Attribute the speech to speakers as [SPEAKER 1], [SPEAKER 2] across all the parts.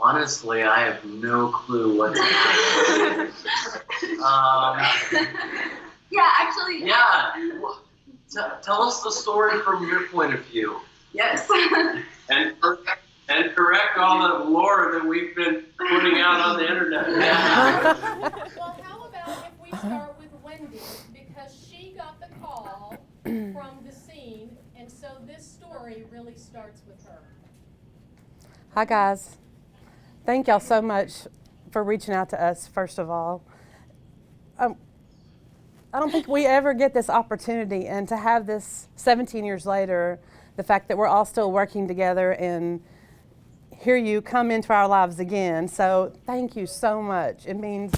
[SPEAKER 1] Honestly, I have no clue what to do.
[SPEAKER 2] Yeah, actually.
[SPEAKER 1] Yeah. Tell us the story from your point of view.
[SPEAKER 2] Yes.
[SPEAKER 1] And correct all the lore that we've been putting out on the internet. Yeah.
[SPEAKER 3] Well, how about if we start with Wendy, because she got the call from the scene, and so this story really starts with her.
[SPEAKER 4] Hi guys. Thank y'all so much for reaching out to us, first of all. I don't think we ever get this opportunity, and to have this 17 years later, the fact that we're all still working together and hear you come into our lives again. So thank you so much. It means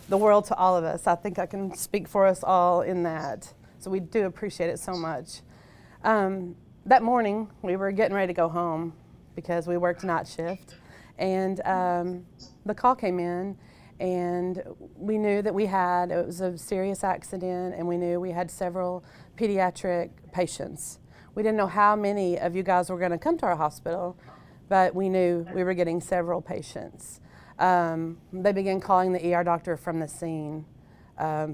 [SPEAKER 4] the world to all of us. I think I can speak for us all in that. So we do appreciate it so much. That morning, we were getting ready to go home because we worked night shift. And the call came in, and we knew that it was a serious accident, and we knew we had several pediatric patients. We didn't know how many of you guys were going to come to our hospital, but we knew we were getting several patients. They began calling the ER doctor from the scene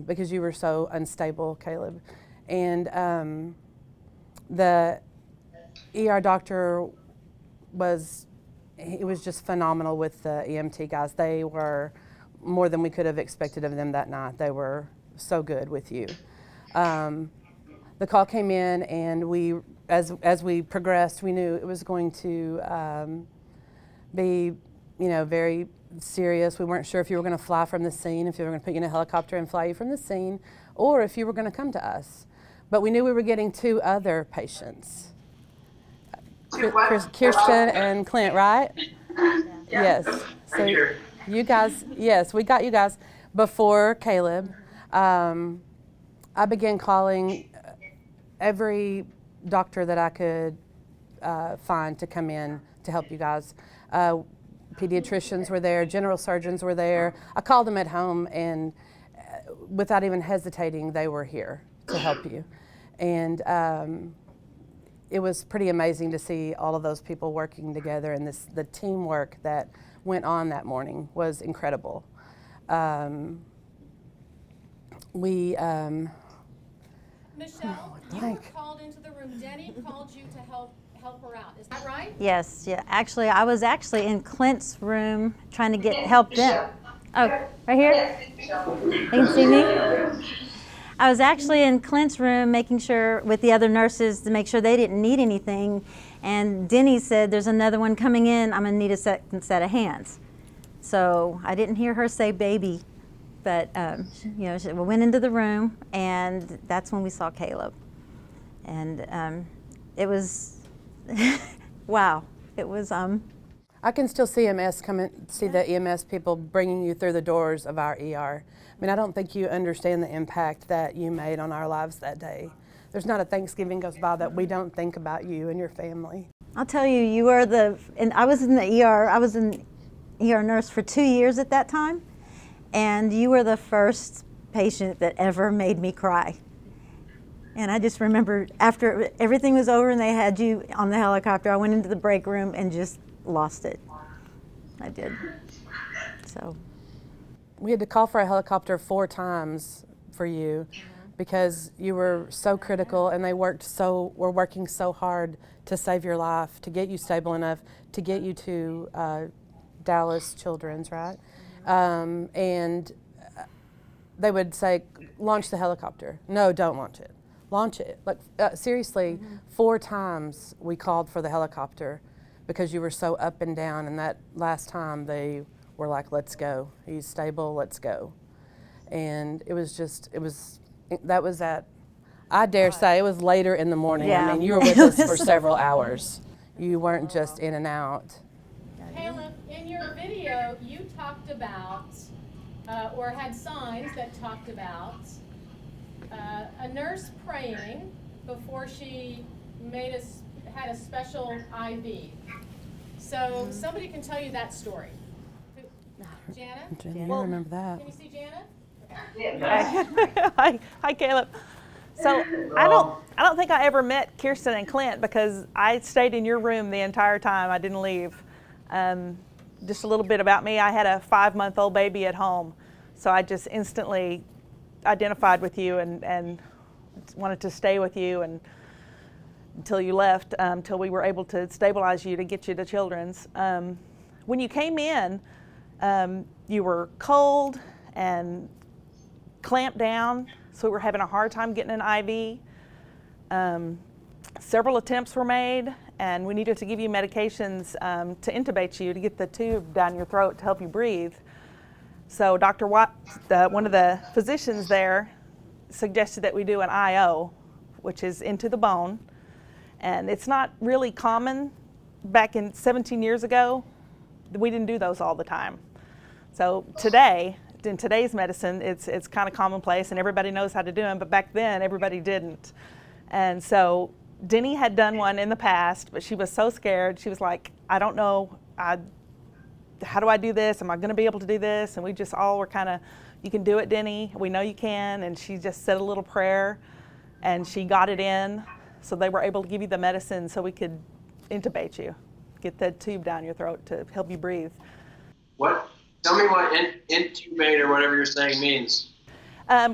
[SPEAKER 4] because you were so unstable, Caleb. And the ER doctor was just phenomenal with the EMT guys. They were more than we could have expected of them that night. They were so good with you. The call came in, and we, as we progressed, we knew it was going to be, very serious. We weren't sure if you were going to fly from the scene, if you were going to put you in a helicopter and fly you from the scene, or if you were going to come to us. But we knew we were getting 2 other patients. Kirsten and Clint, right?
[SPEAKER 2] Yeah.
[SPEAKER 4] Yes. So you guys, yes, we got you guys before Caleb. I began calling every doctor that I could find to come in to help you guys. Pediatricians were there, general surgeons were there. I called them at home, and without even hesitating, they were here to help you. And it was pretty amazing to see all of those people working together, and the teamwork that went on that morning was incredible.
[SPEAKER 3] Michelle, you were called into the room. Denny called you to help her out. Is that right?
[SPEAKER 5] Yes, yeah. Actually, I was actually in Clint's room trying to help them. Oh, right here? They can see me? I was actually in Clint's room making sure with the other nurses to make sure they didn't need anything. And Denny said, there's another one coming in. I'm going to need a second set of hands. So I didn't hear her say baby, but we went into the room, and that's when we saw Caleb. And it was, wow. It was,
[SPEAKER 4] I can still see the EMS people bringing you through the doors of our ER. I mean, I don't think you understand the impact that you made on our lives that day. There's not a Thanksgiving goes by that we don't think about you and your family.
[SPEAKER 5] I'll tell you, you were and I was in the ER, I was an ER nurse for 2 years at that time, and you were the first patient that ever made me cry. And I just remember after everything was over and they had you on the helicopter, I went into the break room and just lost it. I did. So.
[SPEAKER 4] We had to call for a helicopter 4 times for you because you were so critical, and they were working so hard to save your life, to get you stable enough, to get you to Dallas Children's, right? And they would say, launch the helicopter. No, don't launch it. Launch it. Seriously, 4 times we called for the helicopter because you were so up and down, and that last time they were like, let's go. He's stable, let's go. And I dare say it was later in the morning.
[SPEAKER 5] Yeah.
[SPEAKER 4] I mean, you were with us for several hours. You weren't just in and out.
[SPEAKER 3] Caleb, in your video, you talked about, or had signs that talked about, a nurse praying before she had a special IV. So somebody can tell you that story. Jana?
[SPEAKER 4] Jana, I remember that.
[SPEAKER 3] Can you see Jana?
[SPEAKER 6] Hi, Caleb. So I don't think I ever met Kirsten and Clint because I stayed in your room the entire time. I didn't leave. Just a little bit about me. I had a 5-month-old baby at home, so I just instantly identified with you and wanted to stay with you and until you left, until we were able to stabilize you to get you to Children's. When you came in, you were cold and clamped down, so we were having a hard time getting an IV. Several attempts were made, and we needed to give you medications to intubate you, to get the tube down your throat to help you breathe. So Dr. Watt, one of the physicians there, suggested that we do an IO, which is into the bone. And it's not really common. Back in 17 years ago, we didn't do those all the time. So today, in today's medicine, it's kind of commonplace and everybody knows how to do them, but back then everybody didn't. And so Denny had done one in the past, but she was so scared. She was like, I don't know, how do I do this? Am I gonna be able to do this? And we just all were kind of, you can do it, Denny. We know you can. And she just said a little prayer and she got it in. So they were able to give you the medicine so we could intubate you, get the tube down your throat to help you breathe.
[SPEAKER 1] What? Tell me what intubate or whatever you're saying means.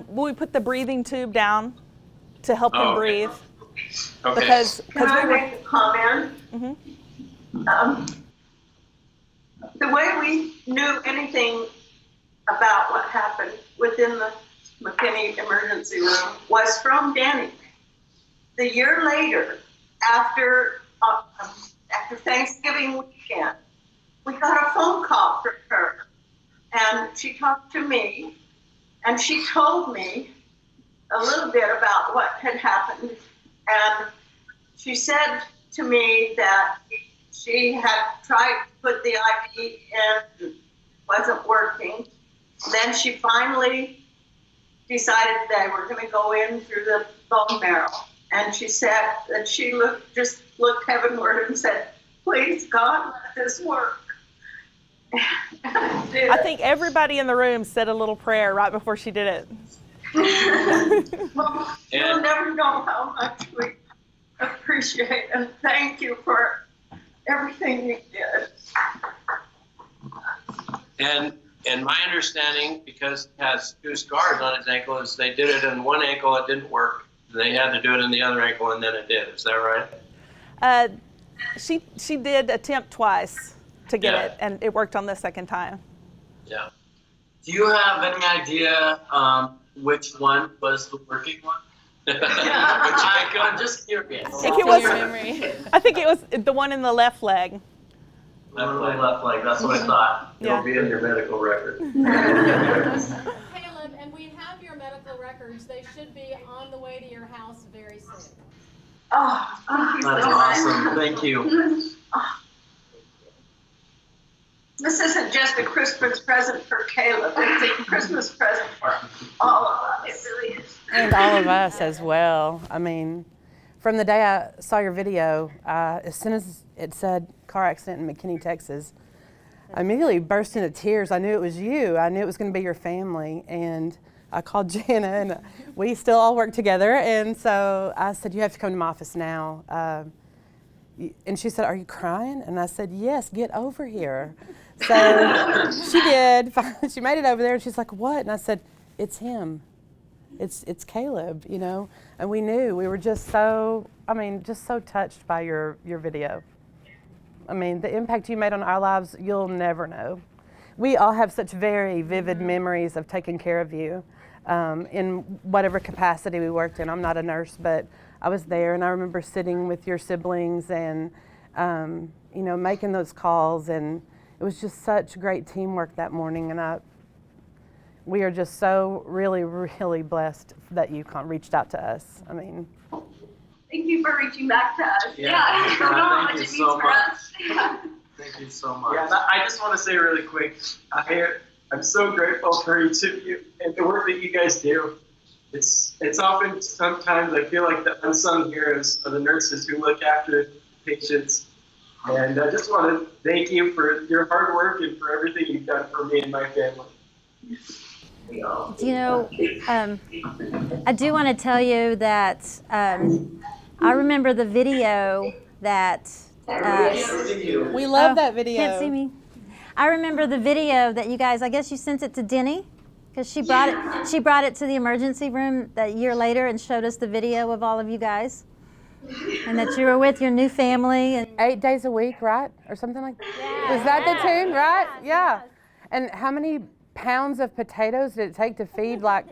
[SPEAKER 6] We put the breathing tube down to help him breathe.
[SPEAKER 1] Okay.
[SPEAKER 6] Because
[SPEAKER 7] Can I
[SPEAKER 6] we were,
[SPEAKER 7] make a comment? The way we knew anything about what happened within the McKinney emergency room was from Danny. The year later, after Thanksgiving weekend, we got a phone call from her, and she talked to me, and she told me a little bit about what had happened, and she said to me that she had tried to put the IV in, wasn't working. Then she finally decided they were going to go in through the bone marrow. And she said that she just looked heavenward and said, please, God, let this work.
[SPEAKER 6] I think everybody in the room said a little prayer right before she did it.
[SPEAKER 7] Well, you'll never know how much we appreciate and thank you for everything you did.
[SPEAKER 1] And my understanding, because he has 2 scars on his ankle, is they did it in one ankle, it didn't work. They had to do it in the other ankle, and then it did. Is that right?
[SPEAKER 6] She did attempt twice to get
[SPEAKER 1] Yeah.
[SPEAKER 6] it, and it worked on the second time.
[SPEAKER 1] Yeah.
[SPEAKER 8] Do you have any idea which one was the working one? I'm just curious.
[SPEAKER 6] I think it was the one in the left leg.
[SPEAKER 8] Left leg, that's what I thought.
[SPEAKER 6] Yeah.
[SPEAKER 1] It'll be in your medical record.
[SPEAKER 3] Caleb, and we have your medical records. They should be on the way to your house very soon.
[SPEAKER 7] Oh, thank you
[SPEAKER 8] That's
[SPEAKER 7] so much.
[SPEAKER 8] awesome. Thank you.
[SPEAKER 7] This isn't just a Christmas present for Caleb, it's a Christmas present for all of us. It really is.
[SPEAKER 4] And all of us as well. I mean, from the day I saw your video, as soon as it said car accident in McKinney, Texas, I immediately burst into tears. I knew it was you. I knew it was going to be your family. And I called Jana, and we still all work together. And so I said, you have to come to my office now. And she said, are you crying? And I said, yes, get over here. So she did. She made it over there, and she's like, what? And I said, it's him. It's Caleb, you know. And we knew. We were just so, just so touched by your video. I mean, the impact you made on our lives, you'll never know. We all have such very vivid memories of taking care of you in whatever capacity we worked in. I'm not a nurse, but I was there, and I remember sitting with your siblings and, making those calls, and it was just such great teamwork that morning, and we are just so really, really blessed that you reached out to us. I mean,
[SPEAKER 2] Thank you for reaching back to us.
[SPEAKER 8] Yeah,
[SPEAKER 2] I don't know how
[SPEAKER 8] thank
[SPEAKER 2] much
[SPEAKER 8] you
[SPEAKER 2] it means
[SPEAKER 8] so
[SPEAKER 2] for
[SPEAKER 8] much.
[SPEAKER 2] us. Yeah.
[SPEAKER 8] Thank you so much.
[SPEAKER 9] Yeah, I just want to say really quick, I'm so grateful for each of you and the work that you guys do. It's often, sometimes I feel like the unsung heroes are the nurses who look after patients. And I just want to thank you for your hard work and for everything you've done for me and my family.
[SPEAKER 5] I do want to tell you that I remember the video that
[SPEAKER 4] We love that video.
[SPEAKER 5] Can't see me. I remember the video that you guys, I guess you sent it to Denny, because she brought it to the emergency room that year later and showed us the video of all of you guys. And that you were with your new family. And
[SPEAKER 4] 8 days a week, right? Or something like that?
[SPEAKER 5] Yes.
[SPEAKER 4] Is that the tune, right?
[SPEAKER 5] Yes,
[SPEAKER 4] Yeah.
[SPEAKER 5] yes.
[SPEAKER 4] And how many pounds of potatoes did it take to feed, like,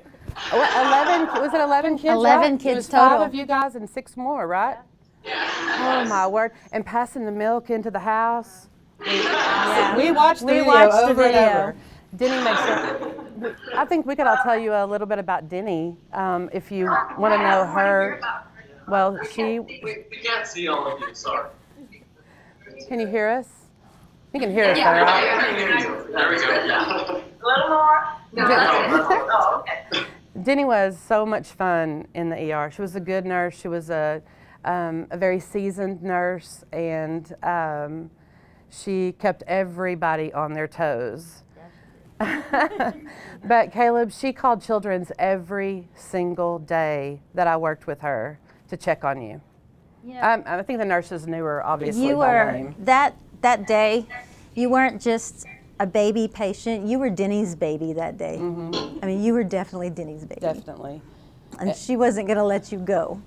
[SPEAKER 4] 11, was it 11 kids?
[SPEAKER 5] 11
[SPEAKER 4] right?
[SPEAKER 5] kids
[SPEAKER 4] It was
[SPEAKER 5] total.
[SPEAKER 4] 5 of you guys and 6 more, right? Oh my word. And passing the milk into the house. We watched the video over and over. Denny makes sure. I think we could all tell you a little bit about Denny if you want to know her. Well,
[SPEAKER 8] We can't see all of you, sorry.
[SPEAKER 4] Can you hear us? You can hear us, though, right?
[SPEAKER 8] There we go. Yeah.
[SPEAKER 7] A little more? No. Oh, okay.
[SPEAKER 4] Denny was so much fun in the ER. She was a good nurse. She was a very seasoned nurse, and she kept everybody on their toes. But Caleb, she called Children's every single day that I worked with her to check on you.
[SPEAKER 5] Yeah.
[SPEAKER 4] I think the nurses knew her, obviously,
[SPEAKER 5] You
[SPEAKER 4] by
[SPEAKER 5] were,
[SPEAKER 4] name.
[SPEAKER 5] that day, you weren't just a baby patient, you were Denny's baby that day.
[SPEAKER 4] Mm-hmm.
[SPEAKER 5] I mean, you were definitely Denny's baby.
[SPEAKER 4] Definitely.
[SPEAKER 5] And she wasn't going to let you go.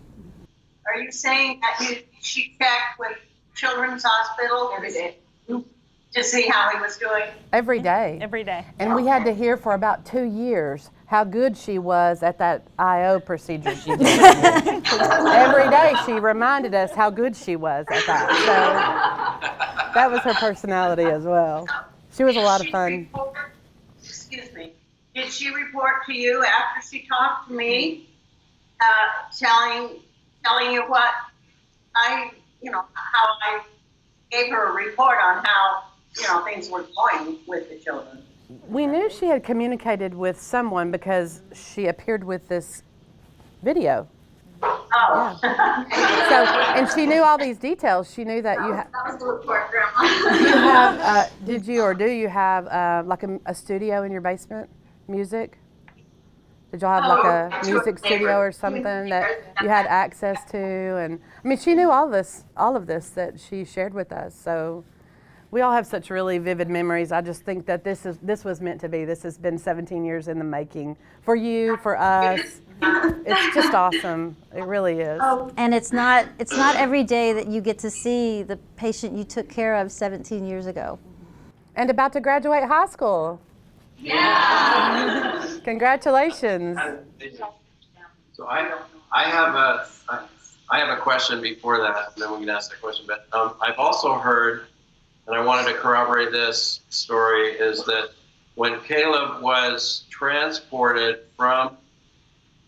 [SPEAKER 7] Are you saying that she checked with Children's Hospital every day to see how he was doing?
[SPEAKER 4] Every day.
[SPEAKER 6] Every day.
[SPEAKER 4] And we had to hear for about 2 years how good she was at that IO procedure she did. Every day she reminded us how good she was at that. So that was her personality as well. She was a lot of fun.
[SPEAKER 7] Excuse me. Did she report to you after she talked to me, telling you what how I gave her a report on how, things were going with the children?
[SPEAKER 4] We knew she had communicated with someone because she appeared with this video.
[SPEAKER 7] Oh.
[SPEAKER 4] Yeah. So, and she knew all these details. She knew that
[SPEAKER 2] That was the report, Grandma.
[SPEAKER 4] do you have like a studio in your basement, music? Did y'all have like a music studio or something that you had access to? And I mean, she knew all of this that she shared with us. So we all have such really vivid memories. I just think that this was meant to be. This has been 17 years in the making for you, for us. It's just awesome. It really is.
[SPEAKER 5] And it's not every day that you get to see the patient you took care of 17 years ago.
[SPEAKER 4] And about to graduate high school.
[SPEAKER 2] Yeah.
[SPEAKER 4] Congratulations.
[SPEAKER 1] So I have a question before that, and then we can ask that question. But I've also heard, and I wanted to corroborate this story, is that when Caleb was transported from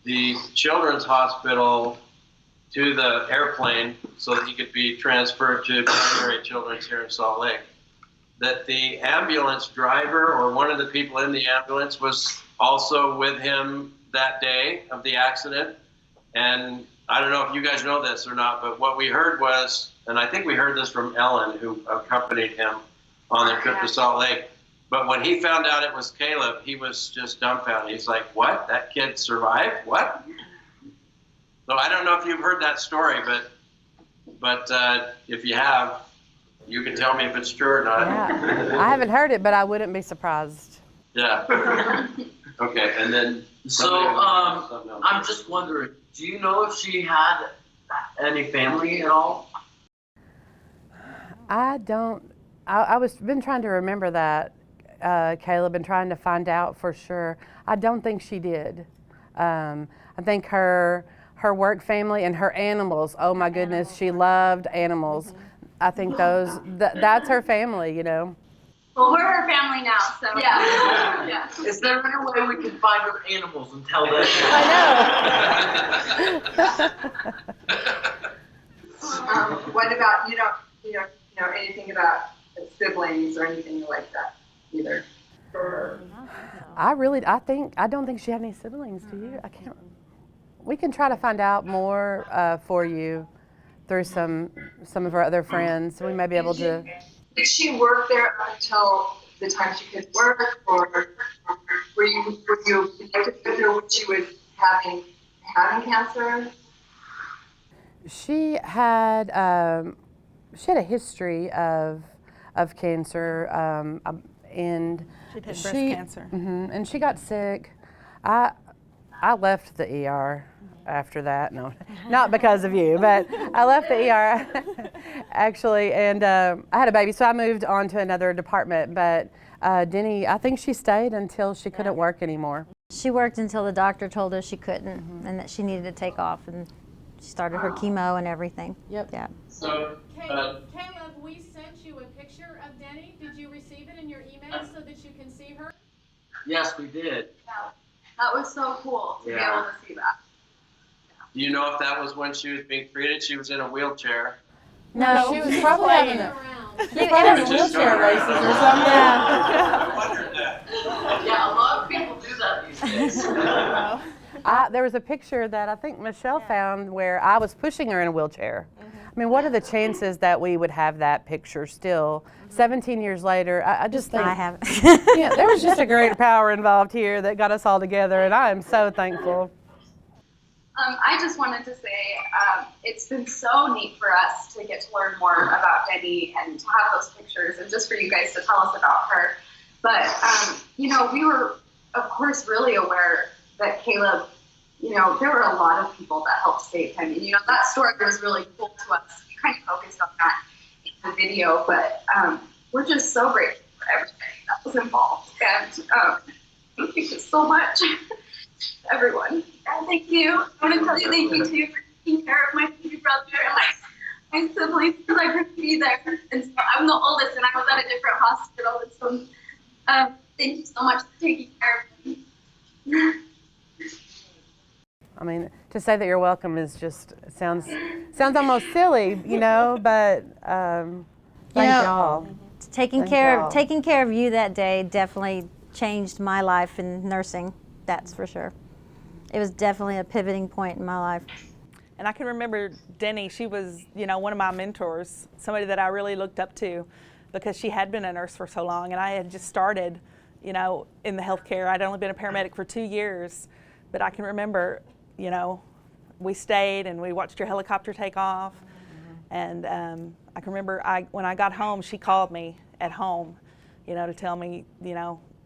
[SPEAKER 1] the Children's Hospital to the airplane so that he could be transferred to Primary Children's here in Salt Lake, that the ambulance driver or one of the people in the ambulance was also with him that day of the accident. And I don't know if you guys know this or not, but what we heard was, and I think we heard this from Ellen, who accompanied him on the trip to Salt Lake, but when he found out it was Caleb, he was just dumbfounded. He's like, what? That kid survived? What? So I don't know if you've heard that story, but if you have, you can tell me if it's true or not.
[SPEAKER 4] Yeah. I haven't heard it, but I wouldn't be surprised.
[SPEAKER 1] Yeah. Okay, and then.
[SPEAKER 8] So, I'm just wondering, do you know if she had any family at all?
[SPEAKER 4] I don't. I was been trying to remember that, Caleb, and trying to find out for sure. I don't think she did. I think her work family and her animals. Oh my goodness, she loved animals. I think that's her family, you know.
[SPEAKER 2] Well, we're her family now, so. Yeah.
[SPEAKER 8] Is there any way we can find her animals and tell them?
[SPEAKER 4] I know.
[SPEAKER 10] What about, you don't know anything about siblings or anything like that either?
[SPEAKER 4] I don't think she had any siblings, do you? I can't. We can try to find out more for you through some of her other friends. We may be able to.
[SPEAKER 10] Did she work there until the time she could work, or were you connected with her when she was having cancer?
[SPEAKER 4] She had she had a history of cancer, and
[SPEAKER 6] She'd had breast cancer.
[SPEAKER 4] And she got sick. I left the ER after that. No, not because of you, but I left the ER actually, and I had a baby, so I moved on to another department. But Denny, I think she stayed until she couldn't work anymore.
[SPEAKER 5] She worked until the doctor told her she couldn't and that she needed to take off, and she started her chemo and everything.
[SPEAKER 4] Yep.
[SPEAKER 5] Yeah.
[SPEAKER 1] So,
[SPEAKER 3] Caleb, we sent you a picture of Denny. Did you receive it in your email so that you can see her?
[SPEAKER 8] Yes, we did.
[SPEAKER 2] That was so cool to be able to see that.
[SPEAKER 1] do you know if that was when she was being treated? She was in a wheelchair.
[SPEAKER 5] No,
[SPEAKER 4] she was probably having a
[SPEAKER 1] Wheelchair
[SPEAKER 4] races or something.
[SPEAKER 1] I wondered that.
[SPEAKER 8] Yeah, a lot of people do that these days.
[SPEAKER 4] There was a picture that I think Michelle found where I was pushing her in a wheelchair. I mean, what are the chances that we would have that picture still 17 years later? I just think
[SPEAKER 5] I have.
[SPEAKER 4] yeah, there was just a great power involved here that got us all together, and I am so thankful.
[SPEAKER 2] I just wanted to say it's been so neat for us to get to learn more about Denny and to have those pictures and just for you guys to tell us about her. But, we were, of course, really aware that Caleb, there were a lot of people that helped save him. And, that story was really cool to us. We kind of focused on that in the video, but we're just so grateful for everything that was involved. And thank you so much, everyone. And thank you. I want to tell you thank you too for taking care of my baby brother and my siblings because I couldn't be there. And so I'm the oldest and I was at a different hospital. And so thank you so much for taking care of me.
[SPEAKER 4] I mean, to say that you're welcome is just sounds almost silly, but thank y'all.
[SPEAKER 5] Taking care of you that day definitely changed my life in nursing. That's for sure. It was definitely a pivoting point in my life.
[SPEAKER 6] And I can remember Denny, she was, one of my mentors, somebody that I really looked up to because she had been a nurse for so long and I had just started, in the healthcare. I'd only been a paramedic for 2 years, but I can remember, we stayed and we watched your helicopter take off. And I can remember when I got home, she called me at home, to tell me,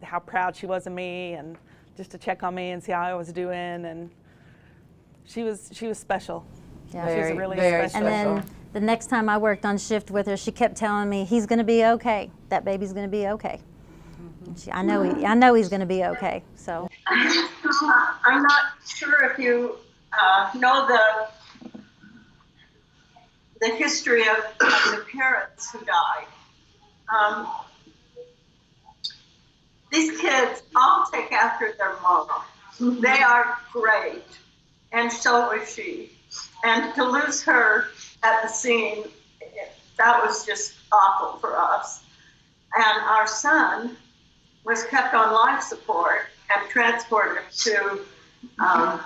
[SPEAKER 6] how proud she was of me and just to check on me and see how I was doing, and she was special.
[SPEAKER 5] Yeah.
[SPEAKER 6] She was really
[SPEAKER 4] very
[SPEAKER 6] special.
[SPEAKER 5] And then the next time I worked on shift with her, she kept telling me, he's going to be okay. That baby's going to be okay. I know he's going to be okay. So
[SPEAKER 7] I'm not sure if you know the history of the parents who died. These kids all take after their mom. They are great, and so was she. And to lose her at the scene, that was just awful for us. And our son was kept on life support and transported to the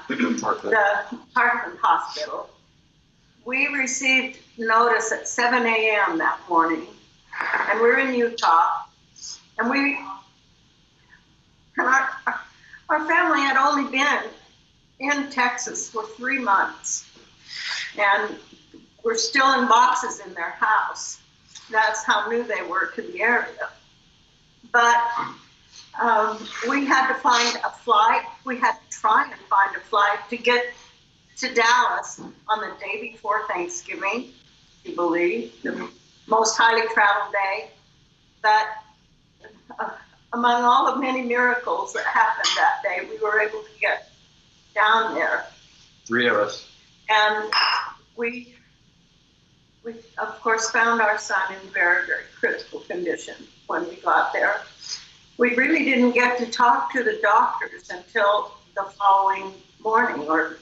[SPEAKER 7] Parkland Hospital. We received notice at 7 a.m. that morning, and we're in Utah, and our family had only been in Texas for 3 months, and we're still in boxes in their house. That's how new they were to the area. But we had to find a flight. We had to try and find a flight to get to Dallas on the day before Thanksgiving, you believe, the most highly traveled day. But among all the many miracles that happened that day, we were able to get down there.
[SPEAKER 1] 3 of us.
[SPEAKER 7] And we of course found our son in very, very critical condition when we got there. We really didn't get to talk to the doctors until the following morning, or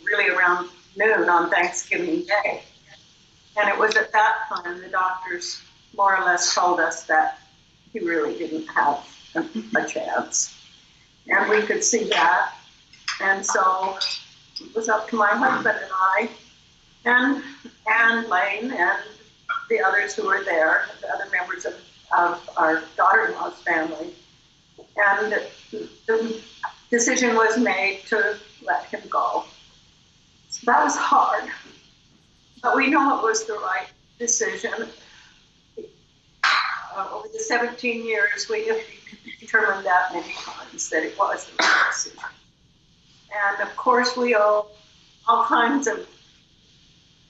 [SPEAKER 7] really around noon on Thanksgiving Day. And it was at that time the doctors more or less told us that he really didn't have a chance. And we could see that. And so it was up to my husband and I, and Lane, and the others who were there, the other members of our daughter-in-law's family. And the decision was made to let him go. So that was hard, but we know it was the right decision. Over the 17 years, we have determined that many times that it was the right decision. And of course, we owe all kinds of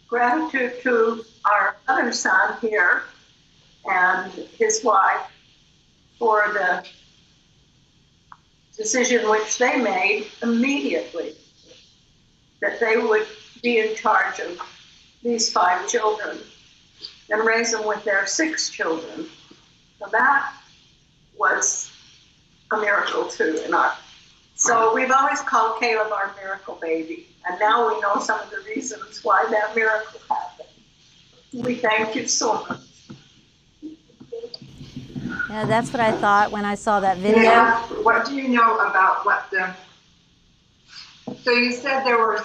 [SPEAKER 7] gratitude to our other son here and his wife for the decision which they made immediately, that they would be in charge of these 5 children and raise them with their 6 children. So that was a miracle too. So we've always called Caleb our miracle baby. And now we know some of the reasons why that miracle happened. We thank you so much.
[SPEAKER 5] Yeah, that's what I thought when I saw that video.
[SPEAKER 10] Yeah. What do you know about what the? So you said there were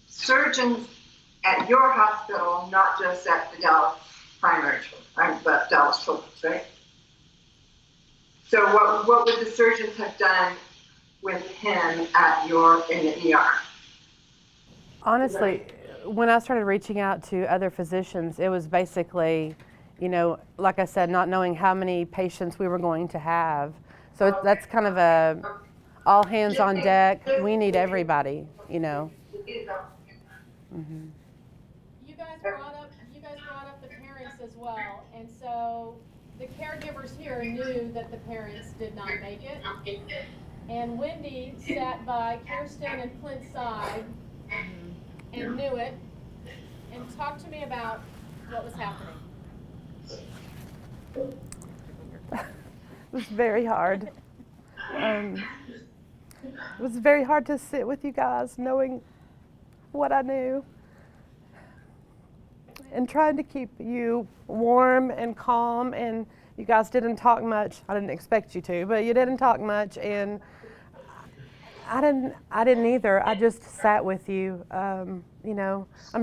[SPEAKER 10] surgeons at your hospital, not just at the Dallas primary children, but Dallas Children's, right? So what would the surgeons have done with him in the ER?
[SPEAKER 4] Honestly, when I started reaching out to other physicians, it was basically, like I said, not knowing how many patients we were going to have. So that's kind of a all hands on deck. We need everybody, Mm-hmm.
[SPEAKER 3] You guys brought up the parents as well, and so the caregivers here knew that the parents did not make it. And Wendy sat by Kirsten and Clint's side and knew it, and talked to me about what was happening.
[SPEAKER 4] It was very hard. It was very hard to sit with you guys knowing what I knew and trying to keep you warm and calm, and you guys didn't talk much. I didn't expect you to, but you didn't talk much, and I didn't either. I just sat with you. I'm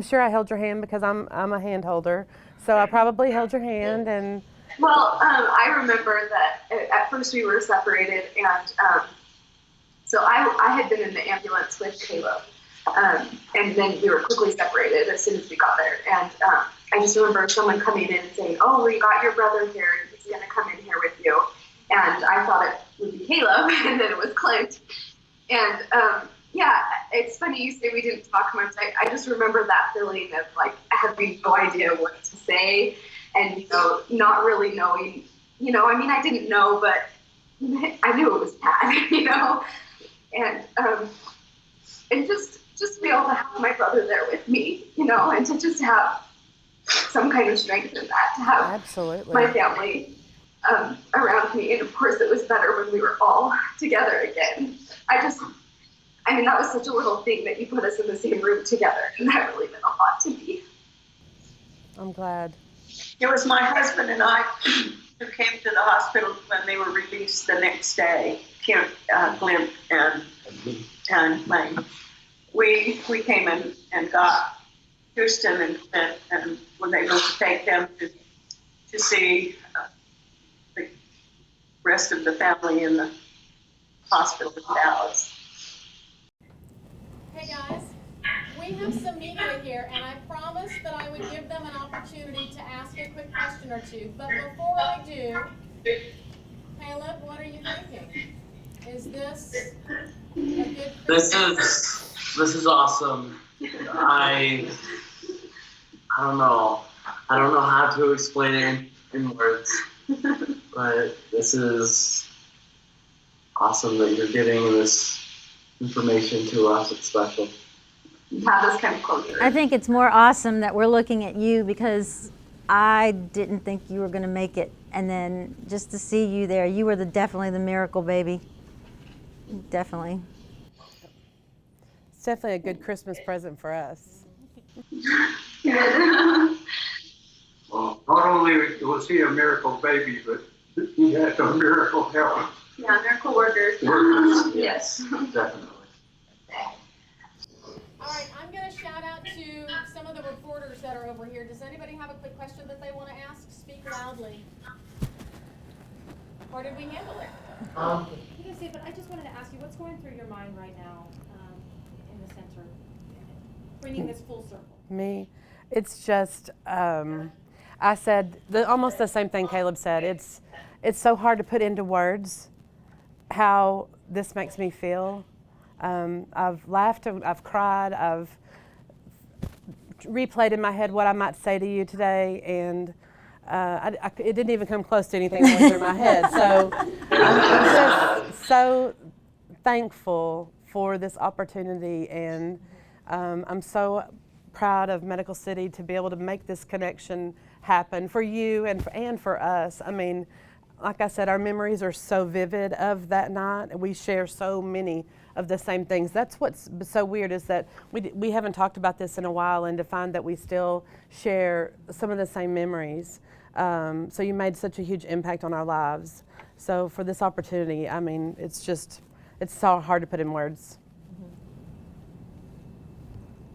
[SPEAKER 4] sure I held your hand because I'm a hand holder, so I probably held your hand. And
[SPEAKER 2] well, I remember that at first we were separated, and so I had been in the ambulance with Caleb, and then we were quickly separated as soon as we got there. And I just remember someone coming in and saying, "Oh, we got your brother here, and he's going to come in here with you." And I thought it would be Caleb, and then it was Clint. And yeah, it's funny you say we didn't talk much. I just remember that feeling of like having no idea what to say, and not really knowing. I didn't know, but I knew it was bad. And just to be able to have my brother there with me, and to just have some kind of strength in that, to have
[SPEAKER 4] absolutely
[SPEAKER 2] my family around me. And of course, it was better when we were all together again. That was such a little thing that you put us in the same room together, and that really meant a lot to me.
[SPEAKER 4] I'm glad.
[SPEAKER 7] It was my husband and I who came to the hospital when they were released the next day. Clint and Lane. We came in and got Kirsten and Clint, and was able to take them to see the rest of the family in the hospital in Dallas.
[SPEAKER 3] Hey guys, we have some media here, and I promised that I would give them an opportunity to ask a quick question or two. But before I do, Caleb, what are you thinking? Is this a good
[SPEAKER 8] This is awesome. I don't know. I don't know how to explain it in words, but this is awesome that you're getting this information to us. It's special.
[SPEAKER 2] Have this kind of closure.
[SPEAKER 5] I think it's more awesome that we're looking at you, because I didn't think you were going to make it, and then just to see you there, you were definitely the miracle baby. Definitely.
[SPEAKER 4] It's definitely a good Christmas present for us.
[SPEAKER 11] Well, not only was he a miracle baby, but he had some miracle help.
[SPEAKER 2] Yeah, miracle workers.
[SPEAKER 8] Yes, definitely.
[SPEAKER 3] All right, I'm going to shout out to some of the reporters that are over here. Does anybody have a quick question that they want to ask? Speak loudly. Or did we handle it?
[SPEAKER 12] You can say, but I just wanted to ask you, what's going through your mind right now in the center, bringing this full circle?
[SPEAKER 4] Me? It's just, I said almost the same thing Caleb said. It's so hard to put into words how this makes me feel. I've laughed, I've cried, I've replayed in my head what I might say to you today, and it didn't even come close to anything that went through my head. So I'm just so thankful for this opportunity, and I'm so proud of Medical City to be able to make this connection happen for you and for us. I mean, like I said, our memories are so vivid of that night, and we share so many of the same things. That's what's so weird, is that we haven't talked about this in a while, and to find that we still share some of the same memories. So you made such a huge impact on our lives. So for this opportunity, I mean, it's so hard to put in words.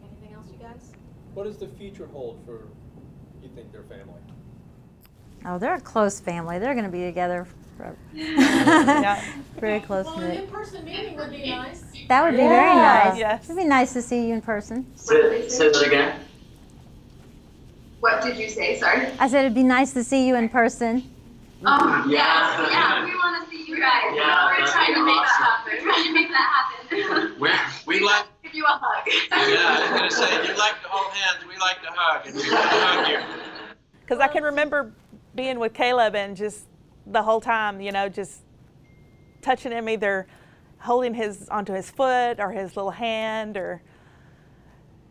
[SPEAKER 3] Anything else, you guys?
[SPEAKER 13] What does the future hold for, you think, their family?
[SPEAKER 5] Oh, they're a close family. They're going to be together forever. Very close.
[SPEAKER 3] Well, an in-person meeting would be nice.
[SPEAKER 5] That would be very nice.
[SPEAKER 6] Yes.
[SPEAKER 5] It'd be nice to see you in person.
[SPEAKER 8] Say that again.
[SPEAKER 2] What did you say? Sorry.
[SPEAKER 5] I said it'd be nice to see you in person.
[SPEAKER 2] Oh,
[SPEAKER 8] Yeah.
[SPEAKER 2] yes. Yeah, we want to see you guys.
[SPEAKER 8] Yeah,
[SPEAKER 2] We're
[SPEAKER 8] that'd
[SPEAKER 2] trying
[SPEAKER 8] be
[SPEAKER 2] to make
[SPEAKER 8] awesome.
[SPEAKER 2] that happen. We're trying to make that happen.
[SPEAKER 1] We like,
[SPEAKER 2] Give you a hug.
[SPEAKER 1] yeah, I was going to say, you like to hold hands, we like to hug, and we like to hug you.
[SPEAKER 6] Because I can remember being with Caleb and just the whole time, you know, just touching him, either holding onto his foot or his little hand, or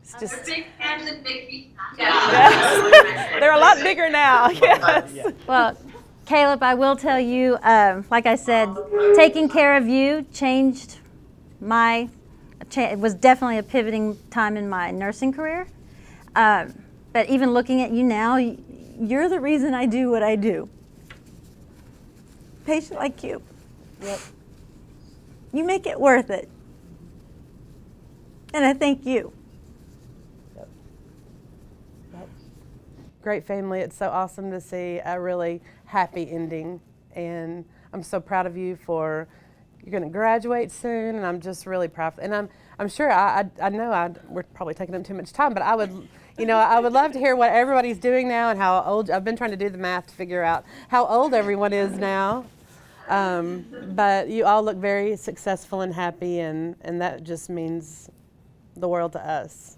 [SPEAKER 6] it's just.
[SPEAKER 2] Big hands and big feet.
[SPEAKER 6] Yes. They're a lot bigger now. Yes.
[SPEAKER 5] Well, Caleb, I will tell you, like I said, taking care of you changed it was definitely a pivoting time in my nursing career. But even looking at you now, you're the reason I do what I do. Patient like you.
[SPEAKER 4] Yep.
[SPEAKER 5] You make it worth it. And I thank you.
[SPEAKER 4] Yep. Great family. It's so awesome to see a really happy ending. And I'm so proud of you for, you're going to graduate soon, and I'm just really proud. And I'm sure, I know we're probably taking up too much time, but I would love to hear what everybody's doing now and how old. I've been trying to do the math to figure out how old everyone is now. But you all look very successful and happy, and that just means the world to us.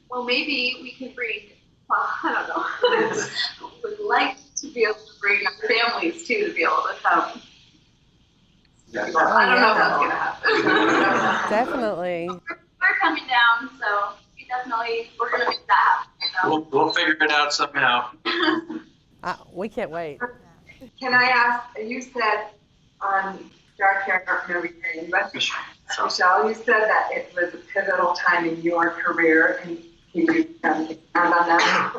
[SPEAKER 2] Well, maybe we can bring, I don't know. Would like to be able to bring our families too, to be able to come. I don't know if that's going to happen.
[SPEAKER 4] Definitely.
[SPEAKER 2] We're coming down, so we're going to make that happen. So.
[SPEAKER 1] We'll figure it out somehow.
[SPEAKER 4] We can't wait.
[SPEAKER 10] Can I ask, you said on Dark Hair, Dark Everything, but Michelle, you said that it was a pivotal time in your career, and can you expand on that?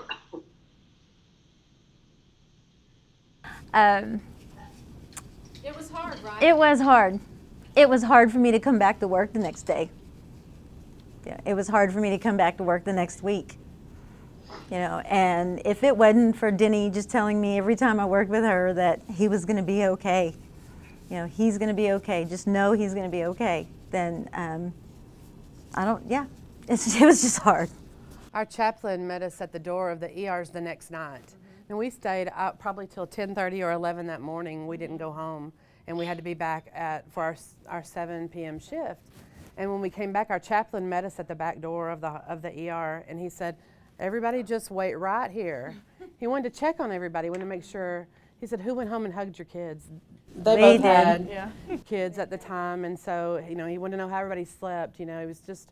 [SPEAKER 3] It was hard, right?
[SPEAKER 5] It was hard. It was hard for me to come back to work the next day. Yeah, it was hard for me to come back to work the next week. You know, and if it wasn't for Denny just telling me every time I worked with her that he was going to be okay, you know, he's going to be okay, just know he's going to be okay, then it was just hard.
[SPEAKER 4] Our chaplain met us at the door of the ERs the next night. And we stayed out probably till 10:30 or 11 that morning. We didn't go home, and we had to be back for our 7 p.m. shift. And when we came back, our chaplain met us at the back door of the ER, and he said, "Everybody just wait right here." He wanted to check on everybody, wanted to make sure. He said, "Who went home and hugged your kids?" They both had kids at the time, and so he wanted to know how everybody slept. It was just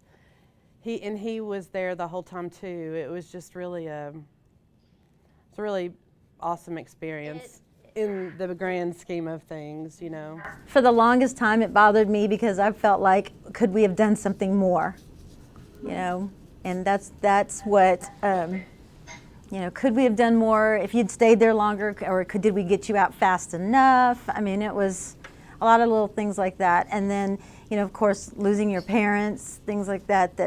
[SPEAKER 4] he was there the whole time too. It was just really it's a really awesome experience in the grand scheme of things.
[SPEAKER 5] For the longest time, it bothered me because I felt like, could we have done something more? And that's what, could we have done more if you'd stayed there longer, or did we get you out fast enough? I mean, it was a lot of little things like that. And then, of course, losing your parents, things like that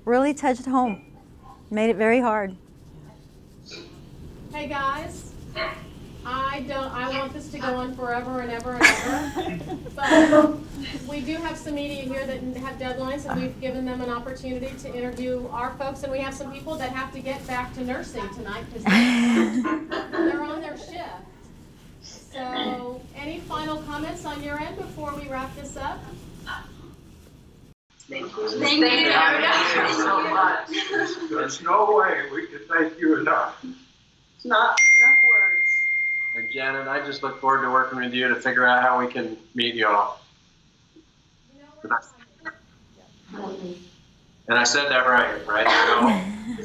[SPEAKER 5] really touched home, made it very hard.
[SPEAKER 3] Hey guys, I want this to go on forever and ever and ever. But we do have some media here that have deadlines, and we've given them an opportunity to interview our folks, and we have some people that have to get back to nursing tonight because they're on their shift. So, any final comments on your end before we wrap this up?
[SPEAKER 7] Thank you.
[SPEAKER 11] Thank you so much. There's no way we can thank you enough.
[SPEAKER 7] It's not enough words.
[SPEAKER 1] And Janet, I just look forward to working with you to figure out how we can meet y'all. And I said that right?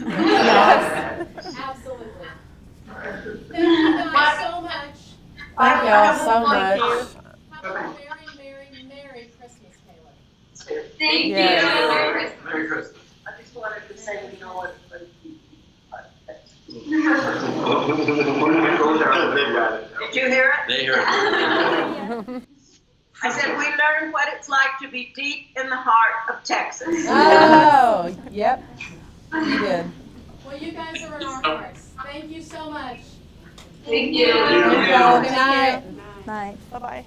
[SPEAKER 3] Yes. Absolutely. Thank you guys so much.
[SPEAKER 4] Thank y'all so much.
[SPEAKER 3] Have a Merry Christmas, Caleb.
[SPEAKER 2] Thank you.
[SPEAKER 4] Yes.
[SPEAKER 7] Merry Christmas. I just wanted to say, you know what? Did you hear it?
[SPEAKER 1] They hear it.
[SPEAKER 7] I said, we learned what it's like to be deep in the heart of Texas.
[SPEAKER 4] Oh, yep. You did.
[SPEAKER 3] Well, you guys are in our hearts. Thank you so much.
[SPEAKER 2] Thank you.
[SPEAKER 4] Thank y'all. Good night.
[SPEAKER 5] Night.
[SPEAKER 6] Bye-bye.